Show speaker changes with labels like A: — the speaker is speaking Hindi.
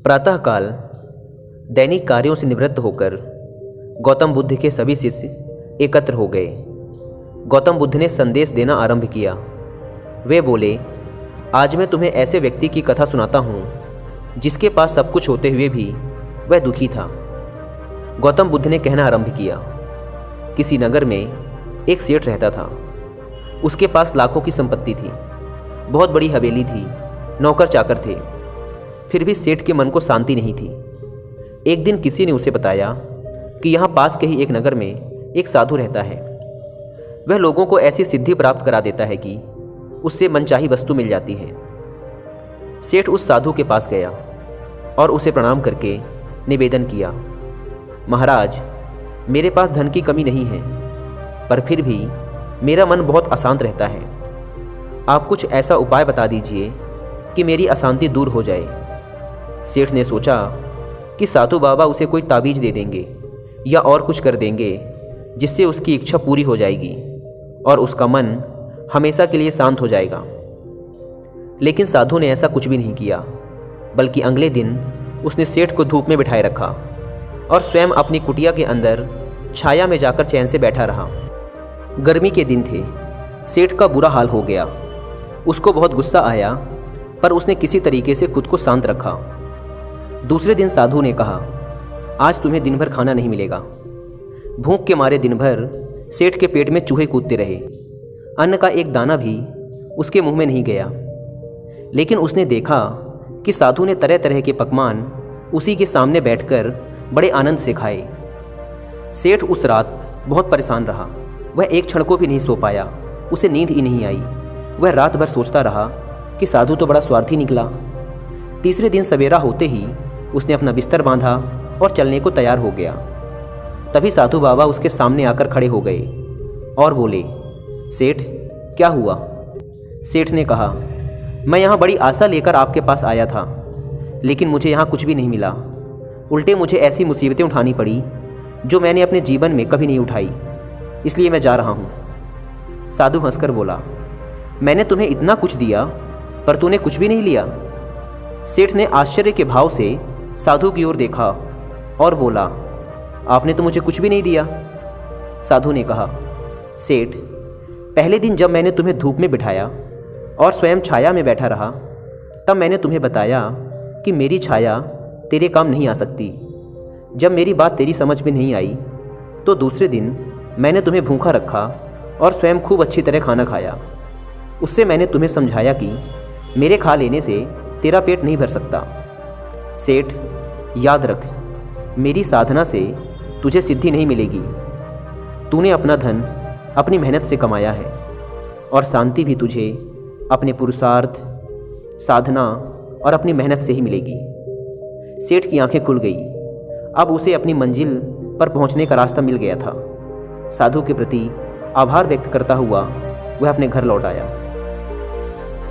A: प्रातःकाल दैनिक कार्यों से निवृत्त होकर गौतम बुद्ध के सभी शिष्य एकत्र हो गए। गौतम बुद्ध ने संदेश देना आरंभ किया। वे बोले, आज मैं तुम्हें ऐसे व्यक्ति की कथा सुनाता हूँ जिसके पास सब कुछ होते हुए भी वह दुखी था। गौतम बुद्ध ने कहना आरंभ किया। किसी नगर में एक सेठ रहता था। उसके पास लाखों की संपत्ति थी, बहुत बड़ी हवेली थी, नौकर चाकर थे। फिर भी सेठ के मन को शांति नहीं थी। एक दिन किसी ने उसे बताया कि यहाँ पास के ही एक नगर में एक साधु रहता है। वह लोगों को ऐसी सिद्धि प्राप्त करा देता है कि उससे मनचाही वस्तु मिल जाती है। सेठ उस साधु के पास गया और उसे प्रणाम करके निवेदन किया, महाराज, मेरे पास धन की कमी नहीं है, पर फिर भी मेरा मन बहुत अशांत रहता है। आप कुछ ऐसा उपाय बता दीजिए कि मेरी अशांति दूर हो जाए। सेठ ने सोचा कि साधु बाबा उसे कोई ताबीज दे देंगे या और कुछ कर देंगे जिससे उसकी इच्छा पूरी हो जाएगी और उसका मन हमेशा के लिए शांत हो जाएगा। लेकिन साधु ने ऐसा कुछ भी नहीं किया, बल्कि अगले दिन उसने सेठ को धूप में बिठाए रखा और स्वयं अपनी कुटिया के अंदर छाया में जाकर चैन से बैठा रहा। गर्मी के दिन थे। सेठ का बुरा हाल हो गया। उसको बहुत गुस्सा आया, पर उसने किसी तरीके से खुद को शांत रखा। दूसरे दिन साधु ने कहा, आज तुम्हें दिन भर खाना नहीं मिलेगा। भूख के मारे दिन भर सेठ के पेट में चूहे कूदते रहे। अन्न का एक दाना भी उसके मुंह में नहीं गया। लेकिन उसने देखा कि साधु ने तरह तरह के पकवान उसी के सामने बैठकर बड़े आनंद से खाए। सेठ उस रात बहुत परेशान रहा। वह एक क्षण को भी नहीं सो पाया। उसे नींद ही नहीं आई। वह रात भर सोचता रहा कि साधु तो बड़ा स्वार्थी निकला। तीसरे दिन सवेरा होते ही उसने अपना बिस्तर बांधा और चलने को तैयार हो गया। तभी साधु बाबा उसके सामने आकर खड़े हो गए और बोले, सेठ, क्या हुआ? सेठ ने कहा, मैं यहाँ बड़ी आशा लेकर आपके पास आया था, लेकिन मुझे यहाँ कुछ भी नहीं मिला। उल्टे मुझे ऐसी मुसीबतें उठानी पड़ी जो मैंने अपने जीवन में कभी नहीं उठाई, इसलिए मैं जा रहा हूँ। साधु हंसकर बोला, मैंने तुम्हें इतना कुछ दिया पर तूने कुछ भी नहीं लिया। सेठ ने आश्चर्य के भाव से साधु की ओर देखा और बोला, आपने तो मुझे कुछ भी नहीं दिया। साधु ने कहा, सेठ, पहले दिन जब मैंने तुम्हें धूप में बिठाया और स्वयं छाया में बैठा रहा, तब मैंने तुम्हें बताया कि मेरी छाया तेरे काम नहीं आ सकती। जब मेरी बात तेरी समझ में नहीं आई तो दूसरे दिन मैंने तुम्हें भूखा रखा और स्वयं खूब अच्छी तरह खाना खाया। उससे मैंने तुम्हें समझाया कि मेरे खा लेने से तेरा पेट नहीं भर सकता। सेठ, याद रख, मेरी साधना से तुझे सिद्धि नहीं मिलेगी। तूने अपना धन अपनी मेहनत से कमाया है और शांति भी तुझे अपने पुरुषार्थ, साधना और अपनी मेहनत से ही मिलेगी। सेठ की आंखें खुल गई। अब उसे अपनी मंजिल पर पहुंचने का रास्ता मिल गया था। साधु के प्रति आभार व्यक्त करता हुआ वह अपने घर लौट आया।